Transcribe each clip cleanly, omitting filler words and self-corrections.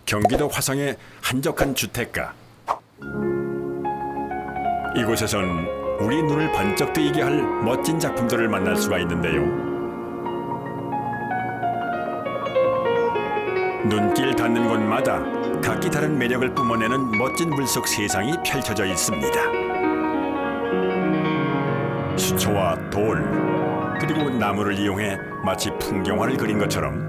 경기도 화성의 한적한 주택가. 이곳에선 우리 눈을 번쩍 뜨이게 할 멋진 작품들을 만날 수가 있는데요. 눈길 닿는 곳마다 각기 다른 매력을 뿜어내는 멋진 물속 세상이 펼쳐져 있습니다. 수초와 돌, 그리고 나무를 이용해 마치 풍경화를 그린 것처럼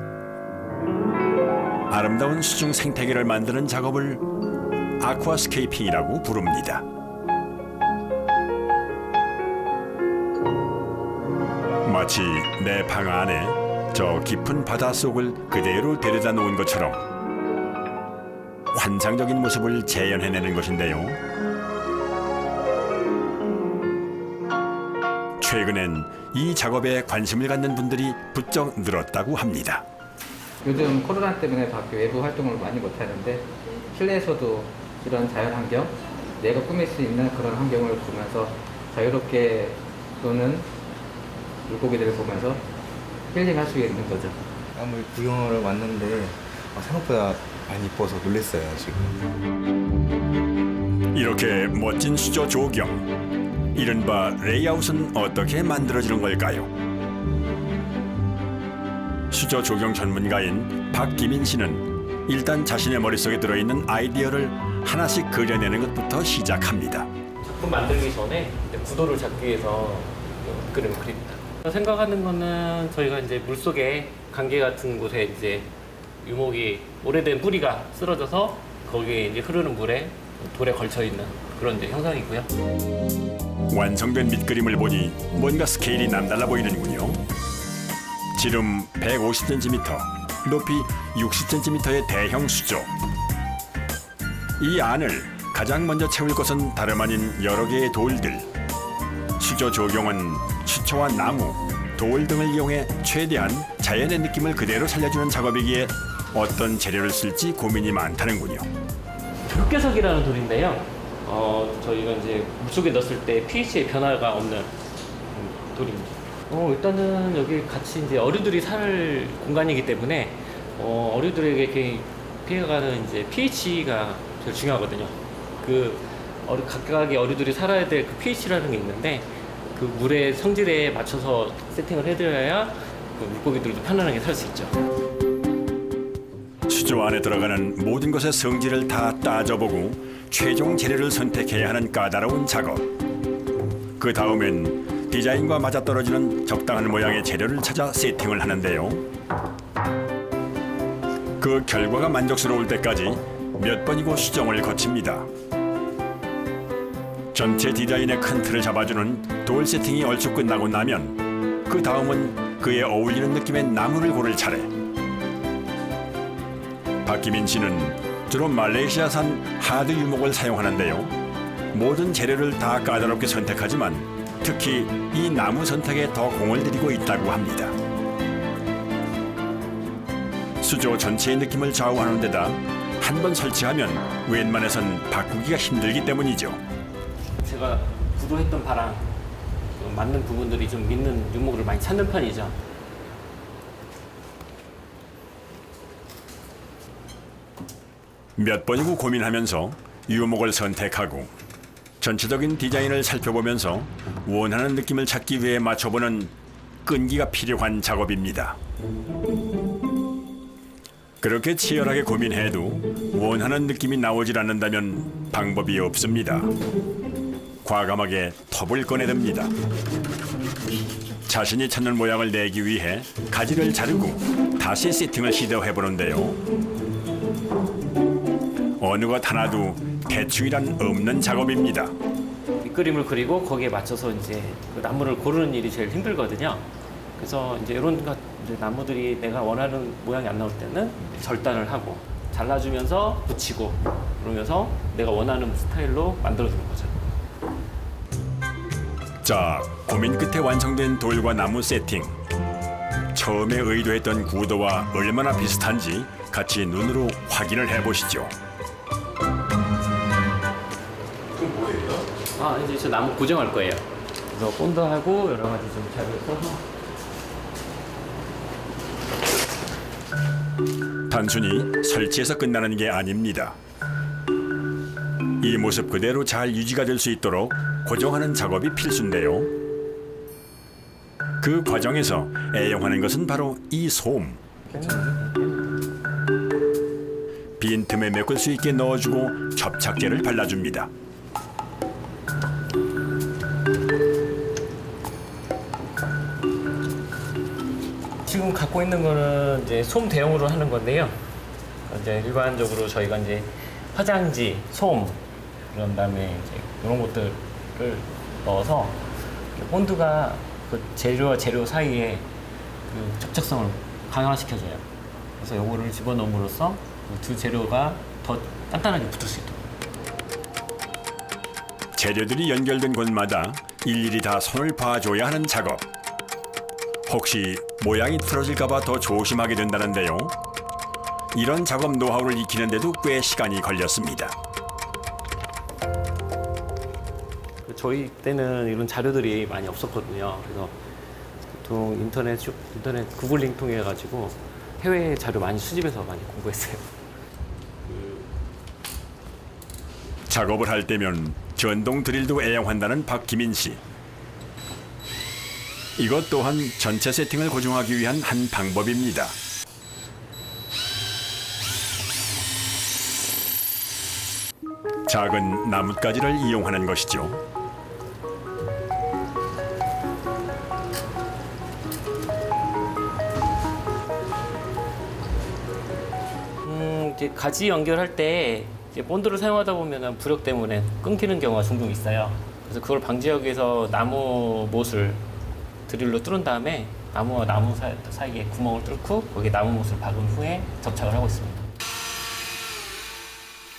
아름다운 수중 생태계를 만드는 작업을 아쿠아스케이핑이라고 부릅니다. 마치 내 방 안에 저 깊은 바닷속을 그대로 데려다 놓은 것처럼 환상적인 모습을 재현해내는 것인데요. 최근엔 이 작업에 관심을 갖는 분들이 부쩍 늘었다고 합니다. 요즘 코로나 때문에 밖에 외부 활동을 많이 못하는데 실내에서도 이런 자연환경, 내가 꾸밀 수 있는 그런 환경을 보면서 자유롭게 노는 물고기들을 보면서 힐링할 수 있는 거죠. 한번 구경을 왔는데 생각보다 많이 이뻐서 놀랐어요, 지금. 이렇게 멋진 수조 조경, 이른바 레이아웃은 어떻게 만들어지는 걸까요? 수조 조경 전문가인 박기민 씨는 일단 자신의 머릿속에 들어있는 아이디어를 하나씩 그려내는 것부터 시작합니다. 작품 만들기 전에 구도를 잡기 위해서 그림을 그립니다. 생각하는 거는 저희가 이제 물속에 강계 같은 곳에 이제 유목이 오래된 뿌리가 쓰러져서 거기에 이제 흐르는 물에 돌에 걸쳐 있는 그런 이제 형상이고요. 완성된 밑그림을 보니 뭔가 스케일이 남달라 보이는군요. 지름 150cm, 높이 60cm의 대형 수조. 이 안을 가장 먼저 채울 것은 다름 아닌 여러 개의 돌들. 수조 조경은 수초와 나무, 돌 등을 이용해 최대한 자연의 느낌을 그대로 살려주는 작업이기에 어떤 재료를 쓸지 고민이 많다는군요. 흑개석이라는 돌인데요. 저희가 이제 물속에 넣었을 때 pH의 변화가 없는 돌입니다. 일단은 여기 같이 이제 어류들이 살 공간이기 때문에 어류들에게 이렇게 피해가는 이제 pH가 제일 중요하거든요. 각각의 어류들이 살아야 될 그 pH라는 게 있는데 그 물의 성질에 맞춰서 세팅을 해드려야 그 물고기들도 편안하게 살 수 있죠. 수조 안에 들어가는 모든 것의 성질을 다 따져보고 최종 재료를 선택해야 하는 까다로운 작업. 그 다음엔 디자인과 맞아떨어지는 적당한 모양의 재료를 찾아 세팅을 하는데요. 그 결과가 만족스러울 때까지 몇 번이고 수정을 거칩니다. 전체 디자인의 큰 틀을 잡아주는 돌 세팅이 얼추 끝나고 나면 그 다음은 그에 어울리는 느낌의 나무를 고를 차례. 박기민 씨는 주로 말레이시아산 하드 유목을 사용하는데요. 모든 재료를 다 까다롭게 선택하지만 특히 이 나무 선택에 더 공을 들이고 있다고 합니다. 수조 전체의 느낌을 좌우하는 데다 한 번 설치하면 웬만해선 바꾸기가 힘들기 때문이죠. 제가 구도했던 바랑 맞는 부분들이 좀 있는 유목을 많이 찾는 편이죠. 몇 번이고 고민하면서 유목을 선택하고 전체적인 디자인을 살펴보면서 원하는 느낌을 찾기 위해 맞춰보는 끈기가 필요한 작업입니다. 그렇게 치열하게 고민해도 원하는 느낌이 나오질 않는다면 방법이 없습니다. 과감하게 톱을 꺼내듭니다. 자신이 찾는 모양을 내기 위해 가지를 자르고 다시 세팅을 시도해보는데요. 어느 것 하나도 대충이란 없는 작업입니다. 밑그림을 그리고 거기에 맞춰서 이제 그 나무를 고르는 일이 제일 힘들거든요. 그래서 이제 이런 이제 나무들이 내가 원하는 모양이 안 나올 때는 절단을 하고 잘라주면서 붙이고 그러면서 내가 원하는 스타일로 만들어주는 거죠. 자, 고민 끝에 완성된 돌과 나무 세팅. 처음에 의도했던 구도와 얼마나 비슷한지 같이 눈으로 확인을 해보시죠. 이제 저 나무 고정할 거예요. 그래서 본드하고 여러 가지 좀 자료를 써서 단순히 설치해서 끝나는 게 아닙니다. 이 모습 그대로 잘 유지가 될 수 있도록 고정하는 작업이 필수인데요. 그 과정에서 애용하는 것은 바로 이 솜. 빈틈에 메꿀 수 있게 넣어주고 접착제를 발라줍니다. 지금 갖고 있는 거는 이제 솜 대용으로 하는 건데요. 이제 일반적으로 저희가 이제 화장지, 솜, 그런 다음에 이제 이런 것들을 넣어서 본드가 그 재료와 재료 사이에 그 접착성을 강화시켜줘요. 그래서 요거를 집어넣음으로써 그 두 재료가 더 단단하게 붙을 수 있도록. 재료들이 연결된 곳마다 일일이 다 손을 봐줘야 하는 작업. 혹시 모양이 틀어질까 봐 더 조심하게 된다는데요. 이런 작업 노하우를 익히는데도 꽤 시간이 걸렸습니다. 저희 때는 이런 자료들이 많이 없었거든요. 그래서 보통 인터넷 구글링 통해 가지고 해외 자료 많이 수집해서 많이 공부했어요. 작업을 할 때면 전동 드릴도 애용한다는 박기민 씨. 이것 또한 전체 세팅을 고정하기 위한 한 방법입니다. 작은 나뭇가지를 이용하는 것이죠. 이제 가지 연결할 때 이제 본드를 사용하다 보면 부력 때문에 끊기는 경우가 종종 있어요. 그래서 그걸 방지하기 위해서 나무 못을 드릴로 뚫은 다음에 나무와 나무 사이에 구멍을 뚫고 거기에 나무 못을 박은 후에 접착을 하고 있습니다.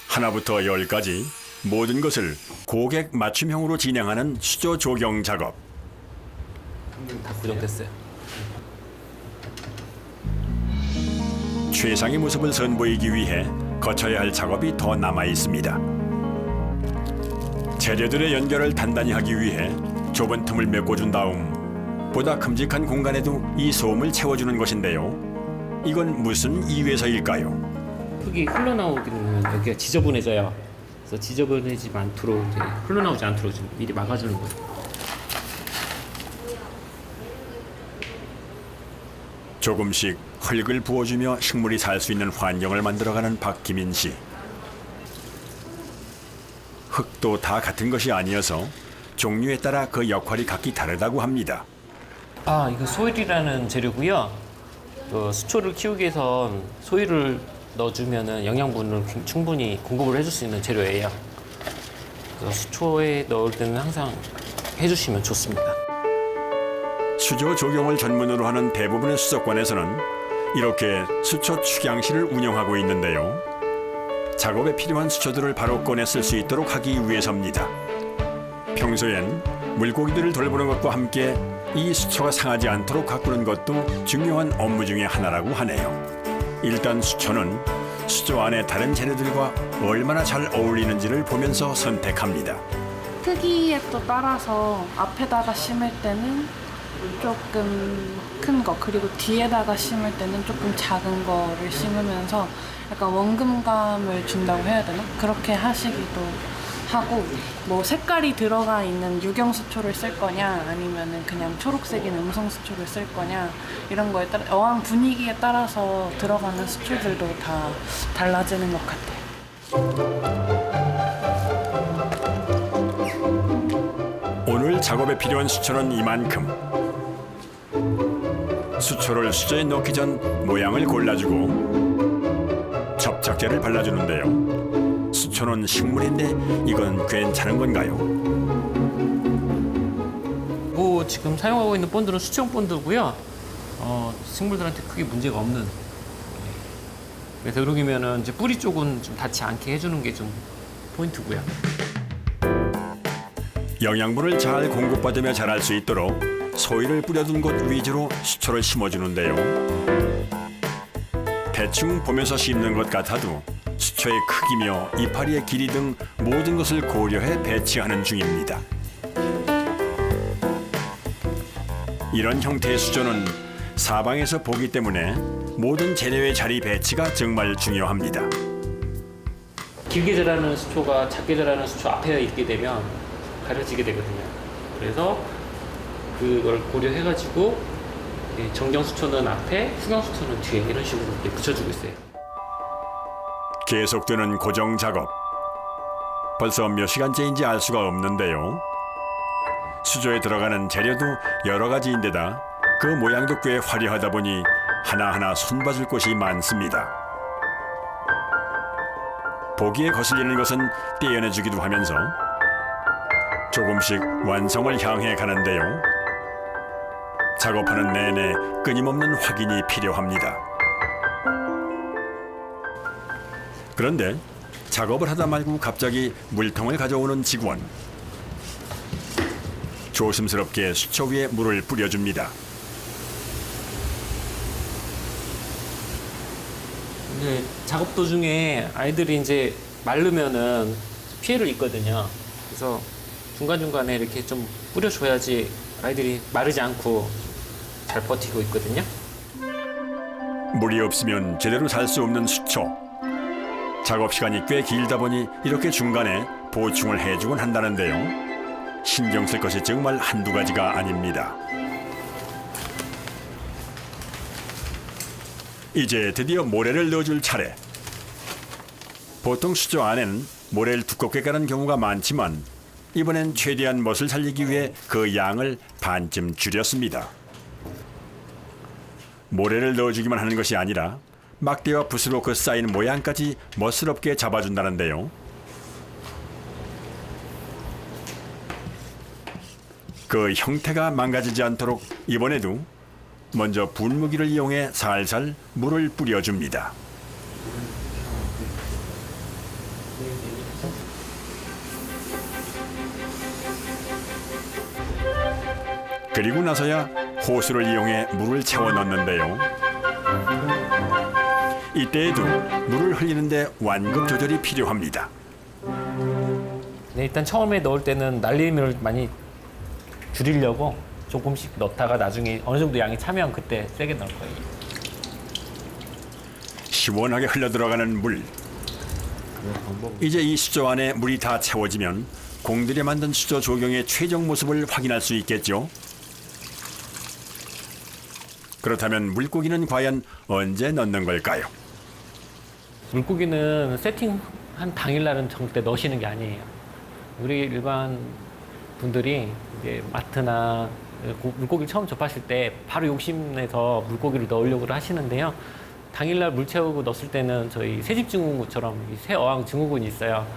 하나부터 10까지 모든 것을 고객 맞춤형으로 진행하는 수조 조경 작업. 다 고정됐어요. 최상의 모습을 선보이기 위해 거쳐야 할 작업이 더 남아 있습니다. 재료들의 연결을 단단히 하기 위해 좁은 틈을 메꿔준 다음 보다 큼직한 공간에도 이 솜을 채워주는 것인데요. 이건 무슨 이유에서일까요? 흙이 흘러나오기는 여기가 지저분해져요. 그래서 지저분해지지 않도록 이제 흘러나오지 않도록 좀 미리 막아주는 거예요. 조금씩 흙을 부어주며 식물이 살 수 있는 환경을 만들어가는 박기민 씨. 흙도 다 같은 것이 아니어서 종류에 따라 그 역할이 각기 다르다고 합니다. 이거 소일이라는 재료고요. 수초를 키우기 위해선 소일을 넣어주면은 영양분을 충분히 공급을 해줄 수 있는 재료예요. 그래서 수초에 넣을 때는 항상 해주시면 좋습니다. 수조 조경을 전문으로 하는 대부분의 수족관에서는 이렇게 수초 축양실을 운영하고 있는데요. 작업에 필요한 수초들을 바로 꺼내 쓸 수 있도록 하기 위해서입니다. 평소엔 물고기들을 돌보는 것과 함께 이 수초가 상하지 않도록 가꾸는 것도 중요한 업무 중에 하나라고 하네요. 일단 수초는 수조 안의 다른 재료들과 얼마나 잘 어울리는지를 보면서 선택합니다. 크기에 또 따라서 앞에다가 심을 때는 조금 큰 거, 그리고 뒤에다가 심을 때는 조금 작은 거를 심으면서 약간 원금감을 준다고 해야 되나? 그렇게 하시기도 하고, 뭐 색깔이 들어가 있는 유경수초를 쓸 거냐 아니면은 그냥 초록색인 음성수초를 쓸 거냐, 이런 거에 따라 어항 분위기에 따라서 들어가는 수초들도 다 달라지는 것 같아요. 오늘 작업에 필요한 수초는 이만큼. 수초를 수조에 넣기 전 모양을 골라주고 접착제를 발라주는데요. 수초는 식물인데 이건 괜찮은 건가요? 지금 사용하고 있는 본드는 수청 본드고요. 식물들한테 크게 문제가 없는. 그래서 되도록이면은 이제 뿌리 쪽은 좀 닿지 않게 해주는 게 좀 포인트고요. 영양분을 잘 공급받으며 자랄 수 있도록 소위를 뿌려둔 곳 위주로 수초를 심어주는데요. 대충 보면서 심는 것 같아도 수초의 크기며 이파리의 길이 등 모든 것을 고려해 배치하는 중입니다. 이런 형태의 수조는 사방에서 보기 때문에 모든 재료의 자리 배치가 정말 중요합니다. 길게 자라는 수초가 작게 자라는 수초 앞에 있게 되면 가려지게 되거든요. 그래서 그걸 고려해가지고 정경 수초는 앞에, 수경 수초는 뒤에 이런 식으로 이렇게 붙여주고 있어요. 계속되는 고정 작업. 벌써 몇 시간째인지 알 수가 없는데요. 수조에 들어가는 재료도 여러 가지인데다 그 모양도 꽤 화려하다 보니 하나하나 손봐줄 곳이 많습니다. 보기에 거슬리는 것은 떼어내주기도 하면서 조금씩 완성을 향해 가는데요. 작업하는 내내 끊임없는 확인이 필요합니다. 그런데 작업을 하다 말고 갑자기 물통을 가져오는 직원. 조심스럽게 수초 위에 물을 뿌려줍니다. 네, 작업 도중에 아이들이 이제 마르면은 피해를 입거든요. 그래서 중간중간에 이렇게 좀 뿌려줘야지 아이들이 마르지 않고 잘 버티고 있거든요. 물이 없으면 제대로 살 수 없는 수초. 작업 시간이 꽤 길다 보니 이렇게 중간에 보충을 해주곤 한다는데요. 신경 쓸 것이 정말 한두 가지가 아닙니다. 이제 드디어 모래를 넣어줄 차례. 보통 수조 안에는 모래를 두껍게 까는 경우가 많지만 이번엔 최대한 멋을 살리기 위해 그 양을 반쯤 줄였습니다. 모래를 넣어주기만 하는 것이 아니라 막대와 붓으로 그 쌓인 모양까지 멋스럽게 잡아준다는데요. 그 형태가 망가지지 않도록 이번에도 먼저 분무기를 이용해 살살 물을 뿌려줍니다. 그리고 나서야 호수를 이용해 물을 채워 넣는데요. 이때에도 물을 흘리는데 완급 조절이 필요합니다. 네, 일단 처음에 넣을 때는 날림을 많이 줄이려고 조금씩 넣다가 나중에 어느 정도 양이 차면 그때 세게 넣을 거예요. 시원하게 흘러들어가는 물. 이제 이 수조 안에 물이 다 채워지면 공들여 만든 수조 조경의 최종 모습을 확인할 수 있겠죠. 그렇다면 물고기는 과연 언제 넣는 걸까요? 물고기는 세팅한 당일날은 절대 넣으시는 게 아니에요. 우리 일반 분들이 이제 마트나 물고기 처음 접하실 때 바로 욕심내서 물고기를 넣으려고 하시는데요. 당일날 물 채우고 넣었을 때는 저희 새집 증후군처럼 새 어항 증후군이 있어요.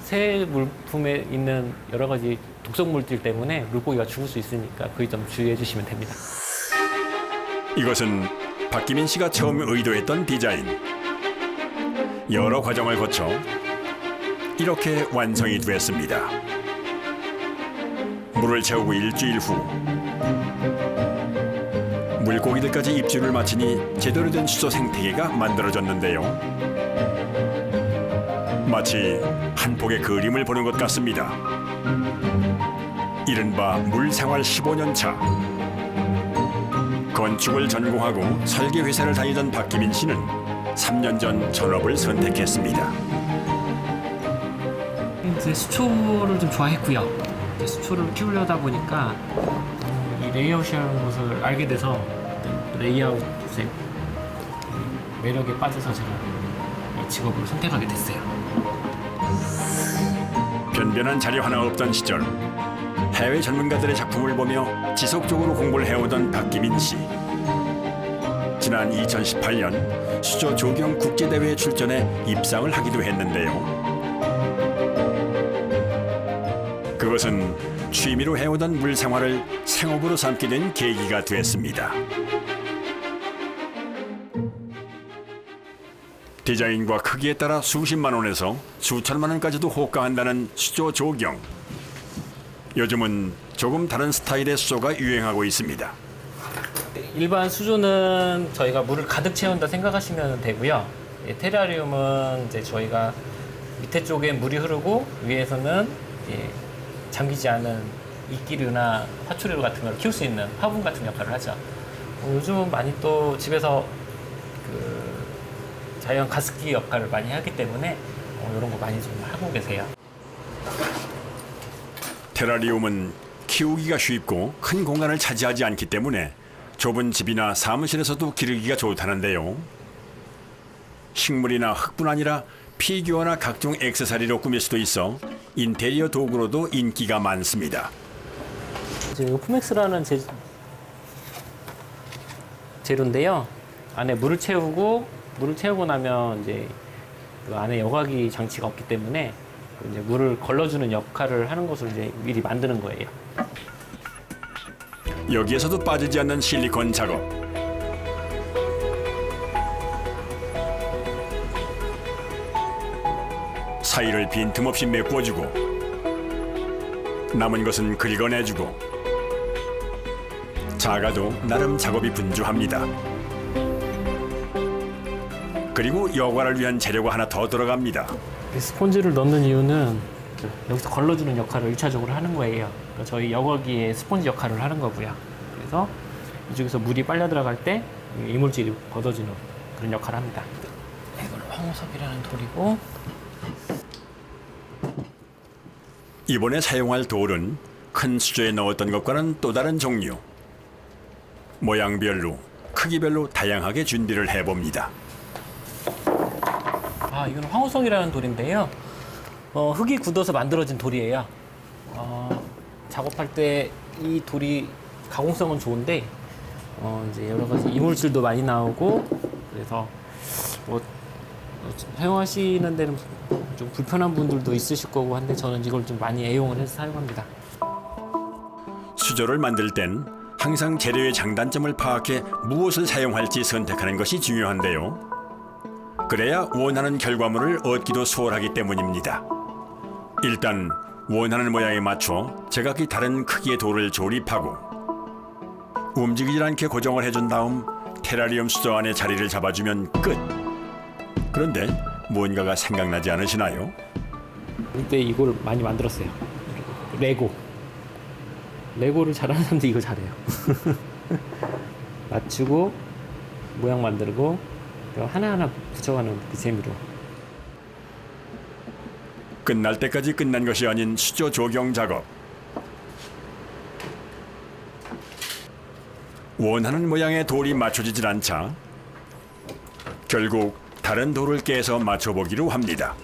새 물품에 있는 여러 가지 독성 물질 때문에 물고기가 죽을 수 있으니까 그 점 주의해 주시면 됩니다. 이것은 박기민 씨가 처음 의도했던 디자인. 여러 과정을 거쳐 이렇게 완성이 됐습니다. 물을 채우고 일주일 후 물고기들까지 입주를 마치니 제대로 된 수조 생태계가 만들어졌는데요. 마치 한 폭의 그림을 보는 것 같습니다. 이른바 물생활 15년 차. 건축을 전공하고 설계 회사를 다니던 박기민 씨는 3년 전 전업을 선택했습니다. 이제 수초를 좀 좋아했고요. 이제 수초를 키우려다 보니까 이 레이아웃이라는 것을 알게 돼서 레이아웃의 매력에 빠져서 제가 이 직업을 선택하게 됐어요. 변변한 자료 하나 없던 시절 해외 전문가들의 작품을 보며 지속적으로 공부를 해오던 박기민 씨. 지난 2018년 수조 조경 국제대회에 출전해 입상을 하기도 했는데요. 그것은 취미로 해오던 물 생활을 생업으로 삼게 된 계기가 됐습니다. 디자인과 크기에 따라 수십만 원에서 수천만 원까지도 호가한다는 수조 조경. 요즘은 조금 다른 스타일의 수조가 유행하고 있습니다. 일반 수조는 저희가 물을 가득 채운다 생각하시면 되고요. 테라리움은 이제 저희가 밑에 쪽에 물이 흐르고 위에서는 잠기지 않은 이끼류나 화초류 같은 걸 키울 수 있는 화분 같은 역할을 하죠. 요즘은 많이 또 집에서 자연 가습기 역할을 많이 하기 때문에 이런 거 많이 좀 하고 계세요. 테라리움은 키우기가 쉽고 큰 공간을 차지하지 않기 때문에 좁은 집이나 사무실에서도 기르기가 좋다는데요. 식물이나 흙뿐 아니라 피규어나 각종 액세서리로 꾸밀 수도 있어 인테리어 도구로도 인기가 많습니다. 이제 오프맥스라는 재료인데요. 안에 물을 채우고 나면 이제 그 안에 여과기 장치가 없기 때문에 이제 물을 걸러주는 역할을 하는 것을 이제 미리 만드는 거예요. 여기에서도 빠지지 않는 실리콘 작업. 사이를 빈틈없이 메꾸어주고 남은 것은 긁어내주고 작아도 나름 작업이 분주합니다. 그리고 여과를 위한 재료가 하나 더 들어갑니다. 이 스폰지를 넣는 이유는 여기서 걸러주는 역할을 1차적으로 하는 거예요. 그러니까 저희 여과기의 스폰지 역할을 하는 거고요. 그래서 이쪽에서 물이 빨려 들어갈 때 이물질이 걷어지는 그런 역할을 합니다. 이건 황우석이라는 돌이고, 이번에 사용할 돌은 큰 수조에 넣었던 것과는 또 다른 종류. 모양별로, 크기별로 다양하게 준비를 해봅니다. 이건 황우석이라는 돌인데요. 흙이 굳어서 만들어진 돌이에요. 작업할 때 이 돌이 가공성은 좋은데 이제 여러 가지 이물질도 많이 나오고 그래서 사용하시는 데는 좀 불편한 분들도 있으실 거고 한데 저는 이걸 좀 많이 애용을 해서 사용합니다. 수조를 만들 땐 항상 재료의 장단점을 파악해 무엇을 사용할지 선택하는 것이 중요한데요. 그래야 원하는 결과물을 얻기도 수월하기 때문입니다. 일단 원하는 모양에 맞춰 제각기 다른 크기의 돌을 조립하고 움직이지 않게 고정을 해준 다음 테라리움 수조 안에 자리를 잡아주면 끝. 그런데 뭔가가 생각나지 않으시나요? 이때 이걸 많이 만들었어요. 레고를 잘하는 사람들이 이거 잘해요. 맞추고 모양 만들고 하나하나 붙여가는 그 재미로. 끝날 때까지 끝난 것이 아닌 수조 조경 작업. 원하는 모양의 돌이 맞춰지질 않자 결국 다른 돌을 깨서 맞춰보기로 합니다.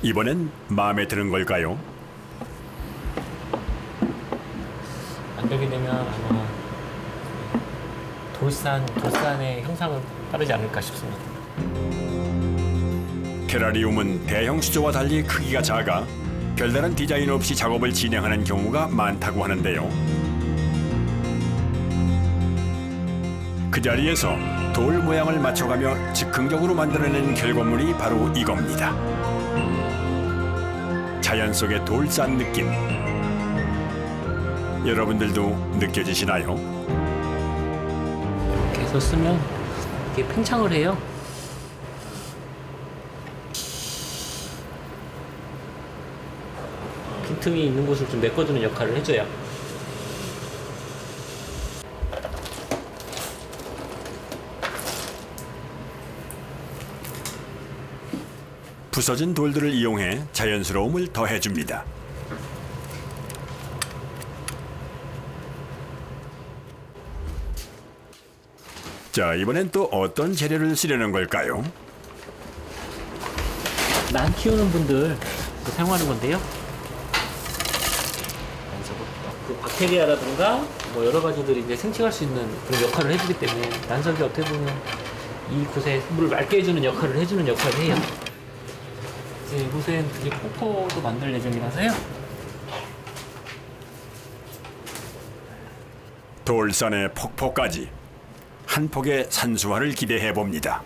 이번엔 마음에 드는 걸까요? 만들게 되면 아마 돌산의 형상을 따르지 않을까 싶습니다. 테라리움은 대형 수조와 달리 크기가 작아 별다른 디자인 없이 작업을 진행하는 경우가 많다고 하는데요. 그 자리에서 돌 모양을 맞춰가며 즉흥적으로 만들어낸 결과물이 바로 이겁니다. 자연 속의 돌산 느낌. 여러분들도 느껴지시나요? 이렇게 해서 쓰면 이게 팽창을 해요. 빈틈이 있는 곳을 좀 메꿔주는 역할을 해줘요. 부서진 돌들을 이용해 자연스러움을 더해줍니다. 자, 이번엔 또 어떤 재료를 쓰려는 걸까요? 난 키우는 분들 사용하는 건데요. 그 박테리아라든가 뭐 여러 가지들이 이제 생식할 수 있는 그런 역할을 해주기 때문에 난석이 어떻게 보면 이곳에 물을 맑게 해주는 역할을 해주는 역할을 해요. 이제 이곳엔 이제 폭포도 만들 예정이라서요. 돌산의 폭포까지 한 폭의 산수화를 기대해 봅니다.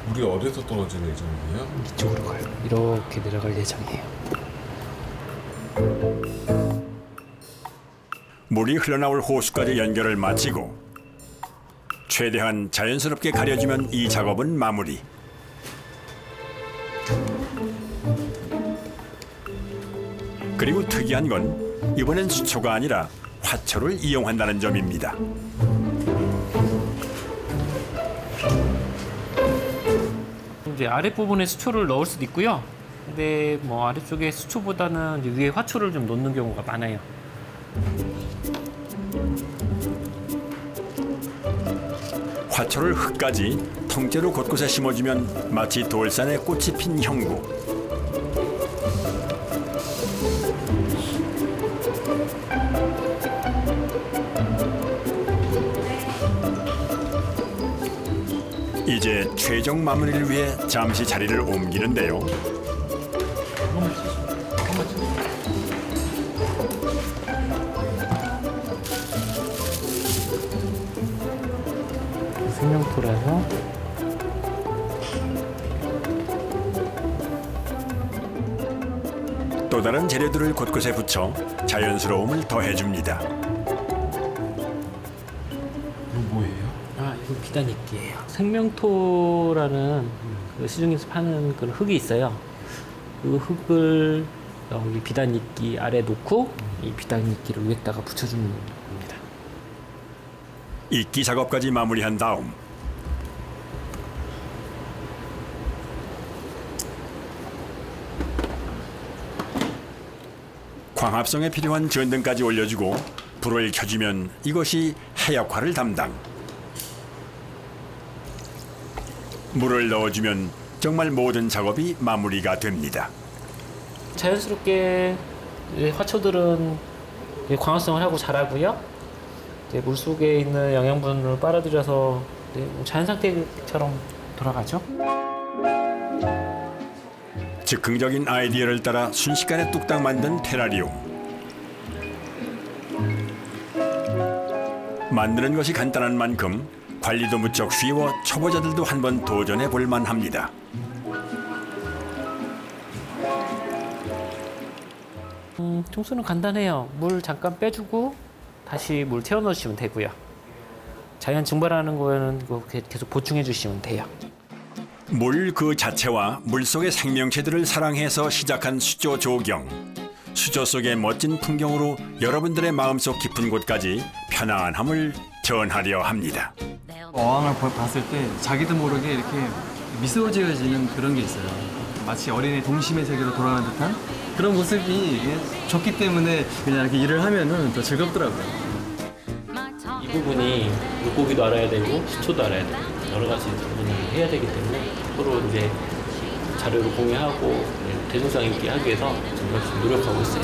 물이 어디서 떨어지는 예정이에요? 이쪽으로 가요. 이렇게 내려갈 예정이에요. 물이 흘러나올 호수까지 연결을 마치고 최대한 자연스럽게 가려주면 이 작업은 마무리. 그리고 특이한 건 이번엔 수초가 아니라 화초를 이용한다는 점입니다. 이제 아랫부분에 수초를 넣을 수도 있고요. 근데 뭐 아래쪽에 수초보다는 이제 위에 화초를 좀 넣는 경우가 많아요. 화초를 흙까지 통째로 곳곳에 심어주면 마치 돌산에 꽃이 핀 형국. 이제 최종 마무리를 위해 잠시 자리를 옮기는데요. 생명토라서 또 다른 재료들을 곳곳에 붙여 자연스러움을 더해줍니다. 이거 뭐예요? 아, 이거 비단이끼예요. 생명토라는 그 시중에서 파는 그런 흙이 있어요. 그 흙을 여기 비단이끼 아래 놓고 이 비단이끼를 위에다가 붙여주는 겁니다. 이끼 작업까지 마무리한 다음 광합성에 필요한 전등까지 올려주고 불을 켜주면 이것이 해역화를 담당. 물을 넣어주면 정말 모든 작업이 마무리가 됩니다. 자연스럽게 이제 화초들은 이제 광합성을 하고 자라고요. 이제 물 속에 있는 영양분을 빨아들여서 이제 뭐 자연 상태처럼 돌아가죠. 즉흥적인 아이디어를 따라 순식간에 뚝딱 만든 테라리움. 만드는 것이 간단한 만큼 관리도 무척 쉬워 초보자들도 한번 도전해 볼 만합니다. 청소는 간단해요. 물 잠깐 빼주고 다시 물 채워 넣으시면 되고요. 자연 증발하는 거에는 그거 계속 보충해 주시면 돼요. 물 그 자체와 물속의 생명체들을 사랑해서 시작한 수조 조경. 수조 속의 멋진 풍경으로 여러분들의 마음속 깊은 곳까지 편안함을 전하려 합니다. 어항을 봤을 때 자기도 모르게 이렇게 미소로 지어지는 그런 게 있어요. 마치 어린이 동심의 세계로 돌아가는 듯한 그런 모습이 좋기 때문에 그냥 이렇게 일을 하면은 더 즐겁더라고요. 이 부분이 물고기도 알아야 되고 수초도 알아야 되고 여러 가지 부분을 해야 되기 때문에 서로 이제 자료를 공유하고 대중성 있게 하기 위해서 지금 열심히 노력하고 있어요.